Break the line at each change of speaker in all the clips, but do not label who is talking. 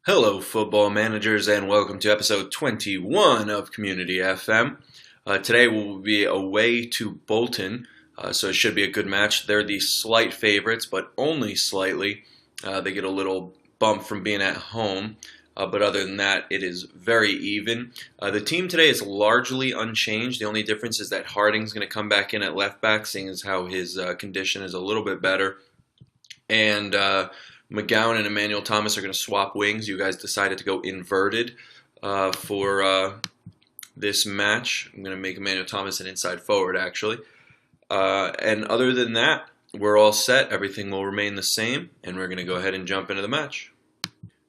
Hello, football managers, and welcome to episode 21 of Community FM. Today we'll be away to Bolton, so it should be a good match. They're the slight favorites, but only slightly. They get a little bump from being at home, but other than that, it is very even. The team today is largely unchanged. The only difference is that Harding's going to come back in at left back, seeing as how his condition is a little bit better. And McGowan and Emmanuel Thomas are going to swap wings. You guys decided to go inverted for this match. I'm going to make Emmanuel Thomas an inside forward, actually. And other than that, we're all set. Everything will remain the same, and we're going to go ahead and jump into the match.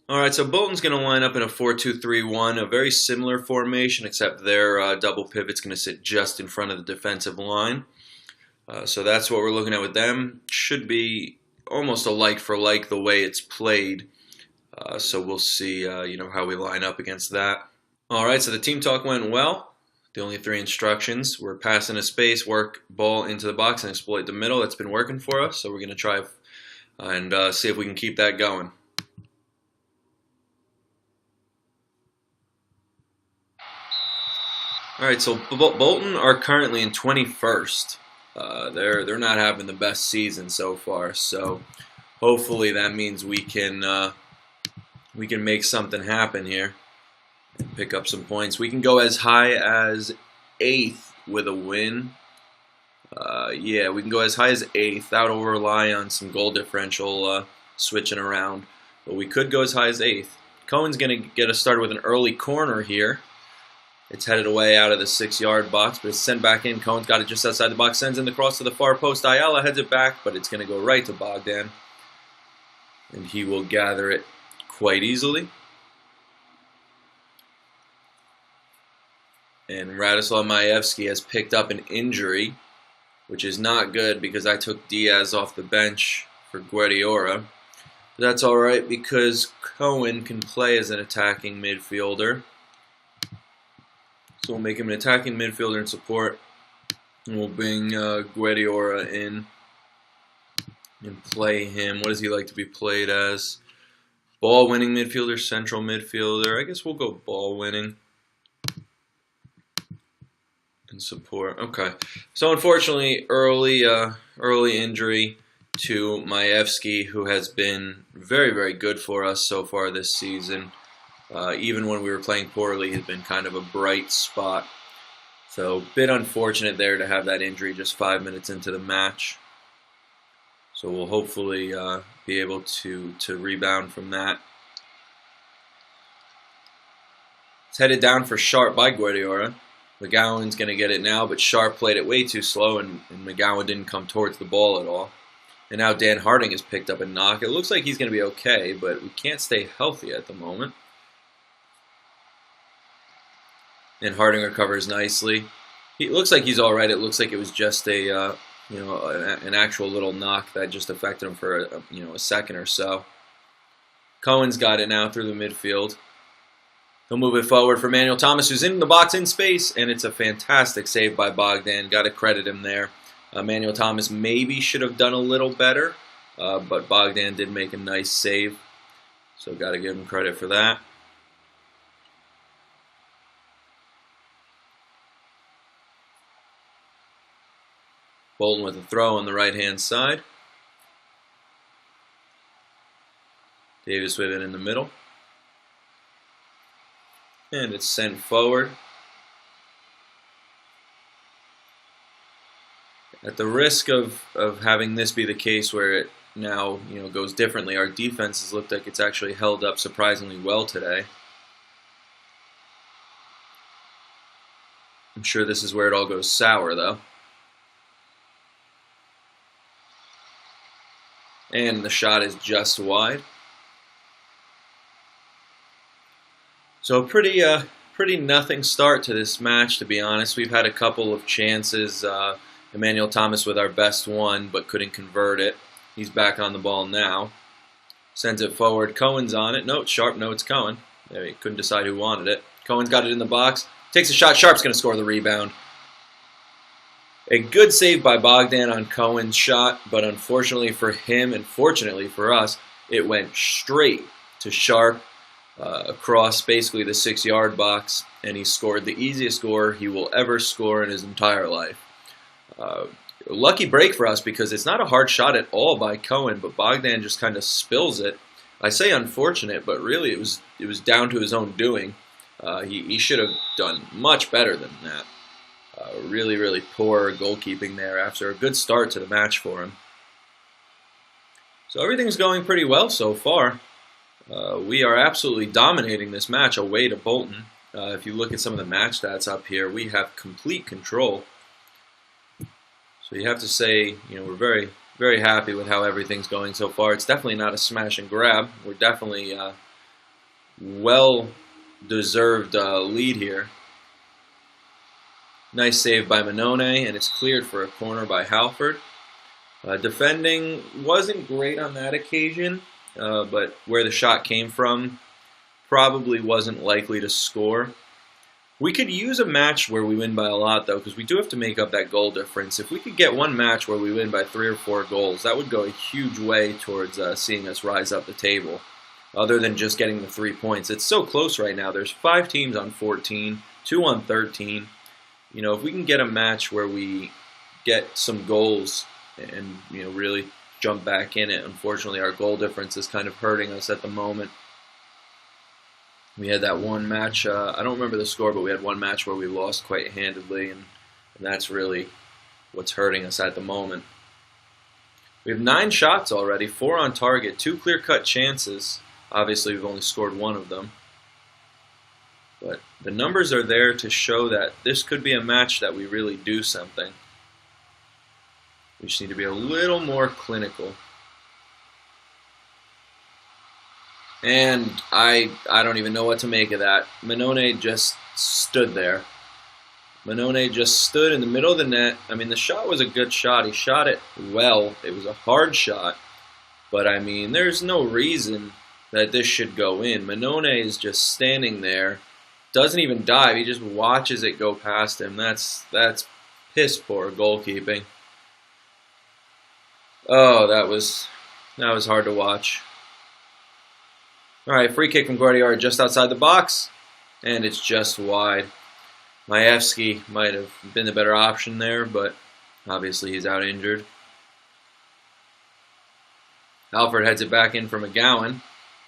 All right, so Bolton's going to line up in a 4-2-3-1, a very similar formation, except their double pivot's going to sit just in front of the defensive line. So that's what we're looking at with them. Should be almost a like for like the way it's played. So we'll see how we line up against that. All right, so the team talk went well. The only three instructions were pass into space, work ball into the box, and exploit the middle. That's been working for us, so we're going to try and see if we can keep that going. All right, so Bolton are currently in 21st. They're not having the best season so far, so hopefully that means we can make something happen here and pick up some points. We can go as high as 8th with a win. Yeah, we can go as high as 8th. That'll rely on some goal differential switching around, but we could go as high as 8th. Cohen's going to get us started with an early corner here. It's headed away out of the 6-yard box, but it's sent back in. Cohen's got it just outside the box, sends in the cross to the far post. Ayala heads it back, but it's going to go right to Bogdan, and he will gather it quite easily. And Radislav Majewski has picked up an injury, which is not good because I took Diaz off the bench for Guardiola. But that's all right because Cohen can play as an attacking midfielder. So we'll make him an attacking midfielder in support, and we'll bring Guardiola in and play him. What does he like to be played as? Ball-winning midfielder, central midfielder. I guess we'll go ball-winning in support. Okay. So unfortunately, early injury to Majewski, who has been very, very good for us so far this season. Even when we were playing poorly, he's been kind of a bright spot. So, a bit unfortunate there to have that injury just 5 minutes into the match. So, we'll hopefully be able to rebound from that. It's headed down for Sharp by Guardiola. McGowan's going to get it now, but Sharp played it way too slow, and McGowan didn't come towards the ball at all. And now Dan Harding has picked up a knock. It looks like he's going to be okay, but we can't stay healthy at the moment. And Harding recovers nicely. He looks like he's all right. It looks like it was just an actual little knock that just affected him for a second or so. Cohen's got it now through the midfield. He'll move it forward for Emmanuel Thomas, who's in the box in space, and it's a fantastic save by Bogdan. Got to credit him there. Emmanuel Thomas maybe should have done a little better, but Bogdan did make a nice save, so got to give him credit for that. Bolton with a throw on the right-hand side. Davis with it in the middle. And it's sent forward. At the risk of having this be the case where it now goes differently, our defense has looked like it's actually held up surprisingly well today. I'm sure this is where it all goes sour, though. And the shot is just wide. So pretty nothing start to this match, to be honest. We've had a couple of chances. Emmanuel Thomas with our best one, but couldn't convert it. He's back on the ball now. Sends it forward. Cohen's on it. No, Sharp. No, it's Cohen. There, he couldn't decide who wanted it. Cohen's got it in the box. Takes a shot. Sharp's going to score the rebound. A good save by Bogdan on Cohen's shot, but unfortunately for him and fortunately for us, it went straight to Sharp. across basically the 6-yard box, and he scored the easiest score he will ever score in his entire life. Lucky break for us because it's not a hard shot at all by Cohen, but Bogdan just kind of spills it. I say unfortunate, but really it was down to his own doing. He should have done much better than that. Really, really poor goalkeeping there after a good start to the match for him. So everything's going pretty well so far. We are absolutely dominating this match away to Bolton. If you look at some of the match stats up here, we have complete control. So you have to say, we're very, very happy with how everything's going so far. It's definitely not a smash and grab. We're definitely well-deserved lead here. Nice save by Manone, and it's cleared for a corner by Halford. Defending wasn't great on that occasion, but where the shot came from probably wasn't likely to score. We could use a match where we win by a lot, though, because we do have to make up that goal difference. If we could get one match where we win by 3 or 4 goals, that would go a huge way towards seeing us rise up the table, other than just getting the 3 points. It's so close right now. There's 5 teams on 14, 2 on 13. If we can get a match where we get some goals and really jump back in it. Unfortunately, our goal difference is kind of hurting us at the moment. We had that one match, I don't remember the score, but we had one match where we lost quite handedly, and that's really what's hurting us at the moment. We have 9 shots already, 4 on target, 2 clear-cut chances. Obviously, we've only scored 1 of them. But the numbers are there to show that this could be a match that we really do something. We just need to be a little more clinical. And I don't even know what to make of that. Manone just stood there. Manone just stood in the middle of the net. I mean, the shot was a good shot. He shot it well. It was a hard shot. But, I mean, there's no reason that this should go in. Manone is just standing there. Doesn't even dive. He just watches it go past him. That's piss poor goalkeeping. Oh, that was hard to watch. All right, free kick from Guardiola just outside the box, and it's just wide. Majewski might have been the better option there, but obviously he's out injured. Alfred heads it back in for McGowan,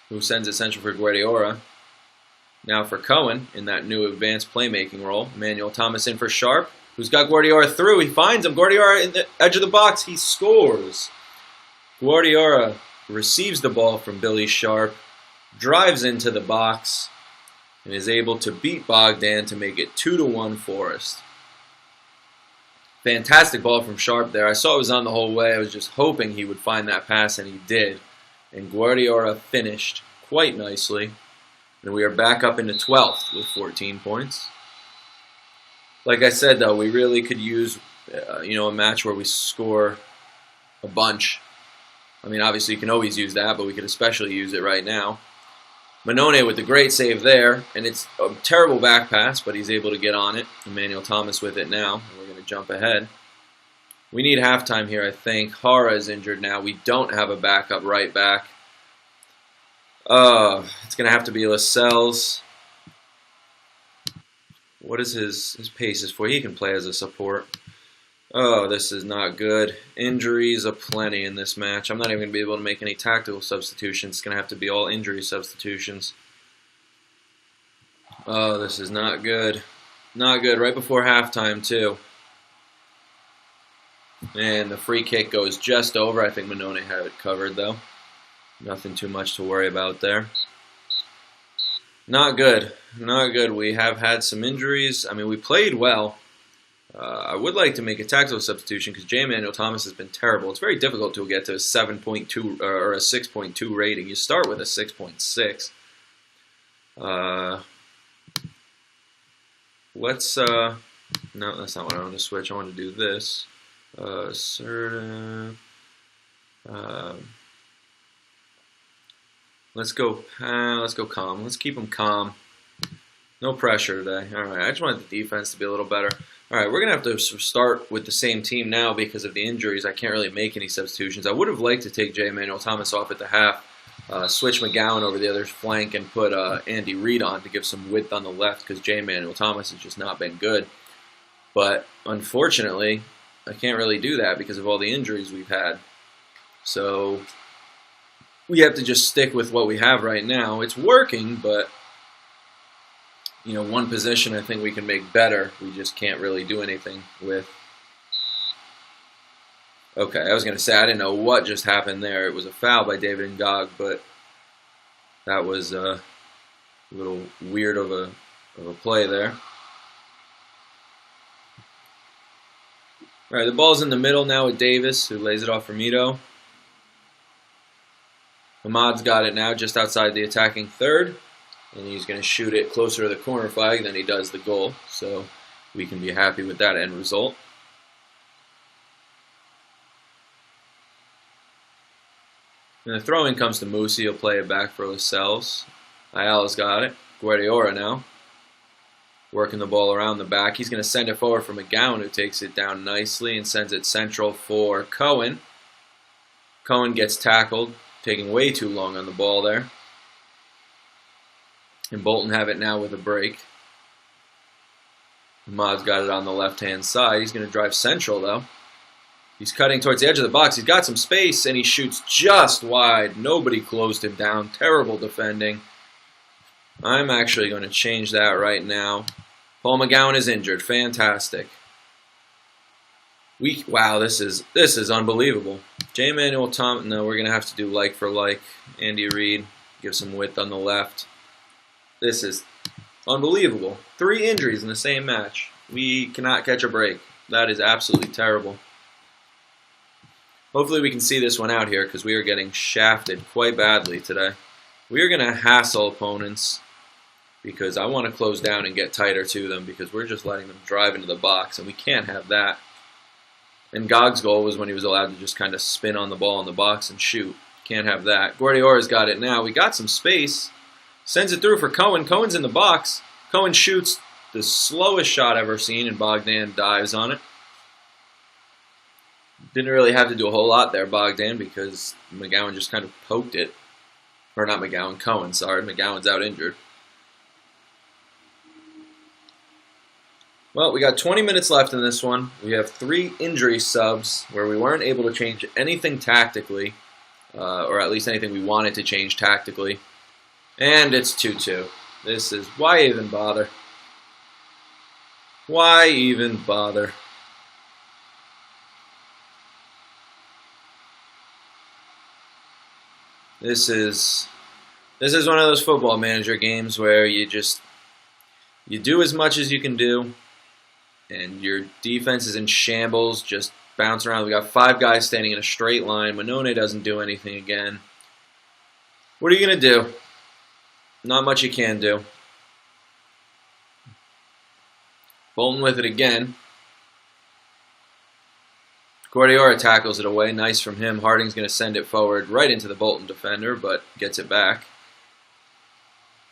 who sends it central for Guardiola. Now for Cohen in that new advanced playmaking role. Emmanuel Thomas in for Sharp, who's got Guardiola through. He finds him. Guardiola in the edge of the box. He scores. Guardiola receives the ball from Billy Sharp, drives into the box, and is able to beat Bogdan to make it 2-1 Forest. Fantastic ball from Sharp there. I saw it was on the whole way. I was just hoping he would find that pass, and he did. And Guardiola finished quite nicely. And we are back up into 12th with 14 points. Like I said, though, we really could use a match where we score a bunch. I mean, obviously you can always use that, but we could especially use it right now. Manone with the great save there, and it's a terrible back pass, but he's able to get on it. Emmanuel Thomas with it now, and we're going to jump ahead. We need halftime here, I think. Hara is injured now. We don't have a backup right back. It's going to have to be Lascelles. What is his paces for? He can play as a support. Oh, this is not good. Injuries aplenty in this match. I'm not even going to be able to make any tactical substitutions. It's going to have to be all injury substitutions. Oh, this is not good. Not good. Right before halftime, too. And the free kick goes just over. I think Manone had it covered, though. Nothing too much to worry about there. Not good. Not good. We have had some injuries. I mean, we played well. I would like to make a tactical substitution because J. Emmanuel Thomas has been terrible. It's very difficult to get to a 7.2 or a 6.2 rating. You start with a 6.6. Let's no, that's not what I want to switch. I want to do this. Let's go calm. Let's keep them calm. No pressure today. All right, I just wanted the defense to be a little better. All right, we're going to have to start with the same team now because of the injuries. I can't really make any substitutions. I would have liked to take J. Emmanuel Thomas off at the half, switch McGowan over the other flank and put Andy Reid on to give some width on the left because J. Manuel Thomas has just not been good. But unfortunately, I can't really do that because of all the injuries we've had. So we have to just stick with what we have right now. It's working, but one position I think we can make better. We just can't really do anything with. Okay, I was going to say, I didn't know what just happened there. It was a foul by David Ngog, but that was a little weird of a play there. All right, the ball's in the middle now with Davis, who lays it off for Mito. Hamad's got it now just outside the attacking third, and he's going to shoot it closer to the corner flag than he does the goal, so we can be happy with that end result. And the throw-in comes to Musi. He'll play it back for Lascelles. Ayala's got it. Guardiola now, working the ball around the back. He's going to send it forward for McGowan, who takes it down nicely and sends it central for Cohen. Cohen gets tackled, taking way too long on the ball there. And Bolton have it now with a break. Ahmad's got it on the left-hand side. He's going to drive central, though. He's cutting towards the edge of the box. He's got some space, and he shoots just wide. Nobody closed him down. Terrible defending. I'm actually going to change that right now. Paul McGowan is injured. Fantastic. Wow, this is unbelievable. J. Manuel Thomas. No, we're going to have to do like for like. Andy Reid, give some width on the left. This is unbelievable. 3 injuries in the same match. We cannot catch a break. That is absolutely terrible. Hopefully we can see this one out here because we are getting shafted quite badly today. We are going to hassle opponents because I want to close down and get tighter to them because we're just letting them drive into the box, and we can't have that. And Gog's goal was when he was allowed to just kind of spin on the ball in the box and shoot. Can't have that. Guardiola's got it now. We got some space. Sends it through for Cohen. Cohen's in the box. Cohen shoots the slowest shot ever seen, and Bogdan dives on it. Didn't really have to do a whole lot there, Bogdan, because McGowan just kind of poked it. Or not McGowan, Cohen, sorry. McGowan's out injured. Well, we got 20 minutes left in this one. We have 3 injury subs where we weren't able to change anything tactically, or at least anything we wanted to change tactically. And it's 2-2. This is, why even bother? Why even bother? This is one of those football manager games where you do as much as you can do, and your defense is in shambles, just bounce around. We got 5 guys standing in a straight line. Manone doesn't do anything again. What are you going to do? Not much you can do. Bolton with it again. Guardiola tackles it away. Nice from him. Harding's going to send it forward right into the Bolton defender, but gets it back.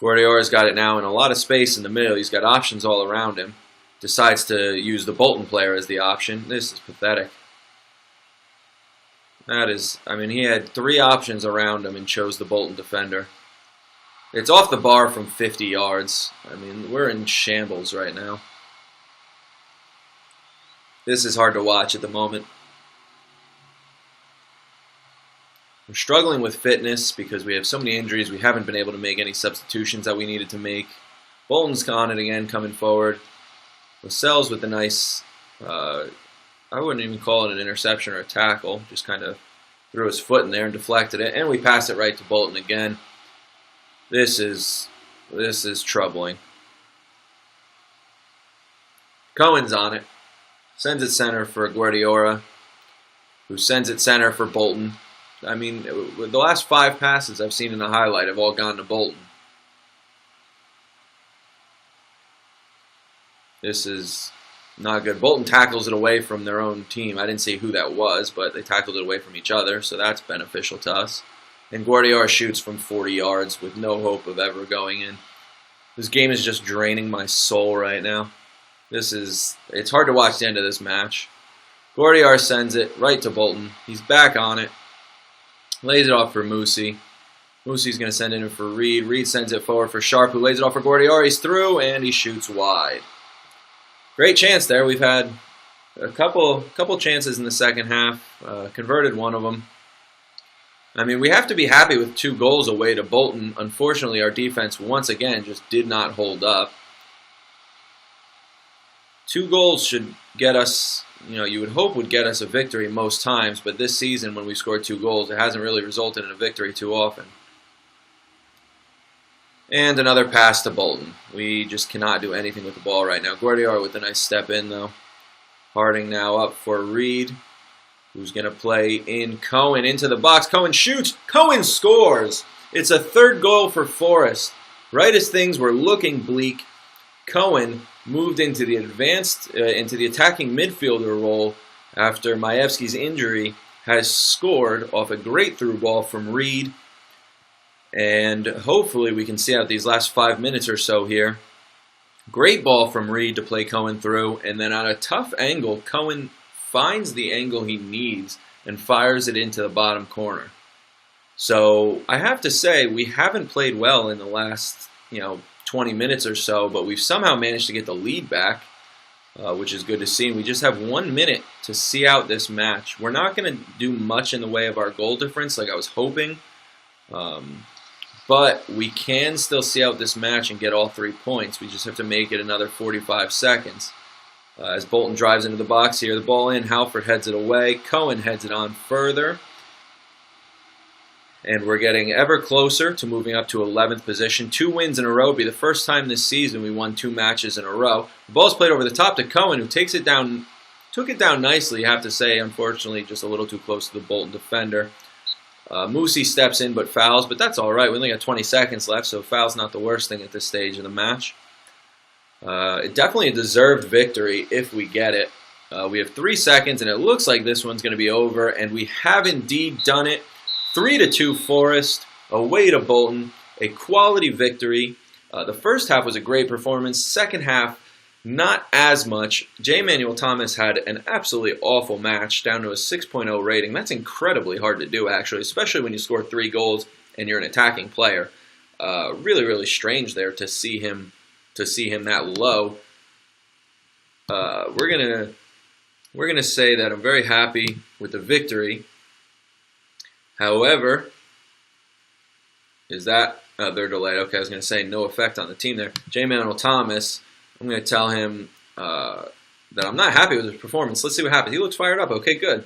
Guardiola's got it now in a lot of space in the middle. He's got options all around him. Decides to use the Bolton player as the option. This is pathetic. That is, I mean, he had 3 options around him and chose the Bolton defender. It's off the bar from 50 yards. I mean, we're in shambles right now. This is hard to watch at the moment. We're struggling with fitness because we have so many injuries. We haven't been able to make any substitutions that we needed to make. Bolton's on it again, coming forward. Lascelles with a nice, I wouldn't even call it an interception or a tackle. Just kind of threw his foot in there and deflected it. And we pass it right to Bolton again. This is troubling. Cohen's on it. Sends it center for Guardiola, who sends it center for Bolton. I mean, the last 5 passes I've seen in the highlight have all gone to Bolton. This is not good. Bolton tackles it away from their own team. I didn't see who that was, but they tackled it away from each other, so that's beneficial to us. And Guardiola shoots from 40 yards with no hope of ever going in. This game is just draining my soul right now. It's hard to watch the end of this match. Guardiola sends it right to Bolton. He's back on it. Lays it off for Musi. Musi's going to send it in for Reed. Reed sends it forward for Sharp, who lays it off for Guardiora. He's through, and he shoots wide. Great chance there. We've had a couple chances in the second half. Converted one of them. I mean, we have to be happy with 2 goals away to Bolton. Unfortunately, our defense, once again, just did not hold up. 2 goals should get us, you would hope would get us a victory most times, but this season when we scored 2 goals, it hasn't really resulted in a victory too often. And another pass to Bolton. We just cannot do anything with the ball right now. Guardiora with a nice step in, though. Harding now up for Reed, who's going to play in Cohen into the box. Cohen shoots. Cohen scores. It's a 3rd goal for Forest. Right as things were looking bleak, Cohen moved into the attacking midfielder role after Majewski's injury, has scored off a great through ball from Reed. And hopefully we can see out these last 5 minutes or so here. Great ball from Reed to play Cohen through, and then on a tough angle, Cohen finds the angle he needs and fires it into the bottom corner. So I have to say, we haven't played well in the last 20 minutes or so, but we've somehow managed to get the lead back, which is good to see. We just have 1 minute to see out this match. We're not going to do much in the way of our goal difference like I was hoping. But we can still see out this match and get all 3 points. We just have to make it another 45 seconds. As Bolton drives into the box here, the ball in, Halford heads it away. Cohen heads it on further. And we're getting ever closer to moving up to 11th position. 2 wins in a row. It'll be the first time this season we won 2 matches in a row. The ball's played over the top to Cohen, who takes it down, took it down nicely, you have to say. Unfortunately, just a little too close to the Bolton defender. Musi steps in but fouls, but that's all right. We only got 20 seconds left, so foul's not the worst thing at this stage of the match. Definitely a deserved victory if we get it. We have 3 seconds, and it looks like this one's going to be over, and we have indeed done it. 3-2 Forest, away to Bolton, a quality victory. The first half was a great performance. Second half, not as much. J. Manuel Thomas had an absolutely awful match, down to a 6.0 rating. That's incredibly hard to do, actually, especially when you score 3 goals and you're an attacking player. Really, really strange there to see him that low. We're gonna say that I'm very happy with the victory. However, they're delayed. Okay, I was gonna say no effect on the team there. J. Manuel Thomas, I'm gonna tell him that I'm not happy with his performance. Let's see what happens. He looks fired up. Okay, good.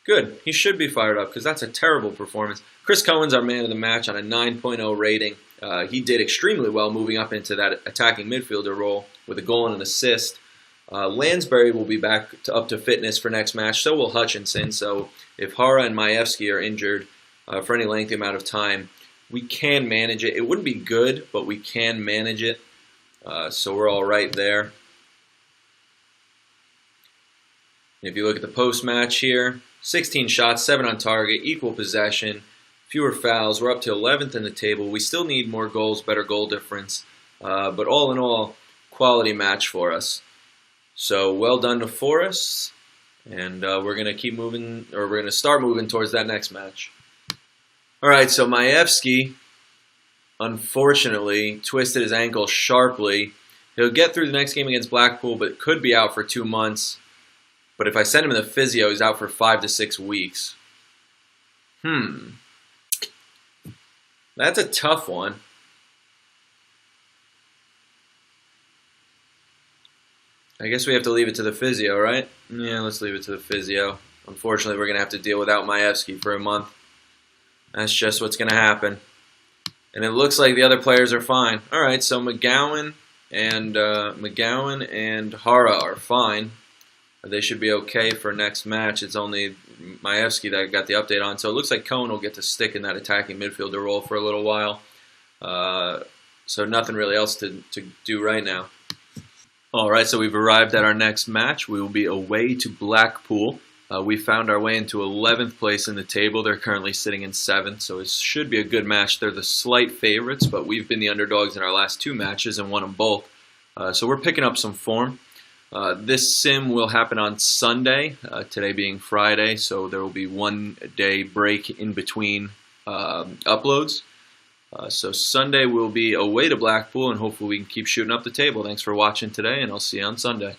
Good. He should be fired up because that's a terrible performance. Chris Cohen's our man of the match on a 9.0 rating. He did extremely well moving up into that attacking midfielder role with a goal and an assist. Lansbury will be back up to fitness for next match. So will Hutchinson. So if Hara and Majewski are injured for any lengthy amount of time, we can manage it. It wouldn't be good, but we can manage it. So we're all right there. If you look at the post-match here, 16 shots, 7 on target, equal possession, fewer fouls. We're up to 11th in the table. We still need more goals, better goal difference. But all in all, quality match for us. So well done to Forest. And we're going to keep moving, or we're going to start moving towards that next match. All right, so Majewski, unfortunately, twisted his ankle sharply. He'll get through the next game against Blackpool, but could be out for 2 months. But if I send him to the physio, he's out for 5 to 6 weeks. That's a tough one. I guess we have to leave it to the physio, right? Yeah, let's leave it to the physio. Unfortunately, we're going to have to deal without Majewski for a month. That's just what's going to happen. And it looks like the other players are fine. All right, so McGowan and Hara are fine. They should be okay for next match. It's only Majewski that I got the update on. So it looks like Cohen will get to stick in that attacking midfielder role for a little while. So nothing really else to do right now. All right, so we've arrived at our next match. We will be away to Blackpool. We found our way into 11th place in the table. They're currently sitting in 7th, so it should be a good match. They're the slight favorites, but we've been the underdogs in our last 2 matches and won them both. So we're picking up some form. This sim will happen on Sunday, today being Friday, so there will be 1 day break in between uploads. So Sunday we'll be away to Blackpool, and hopefully we can keep shooting up the table. Thanks for watching today, and I'll see you on Sunday.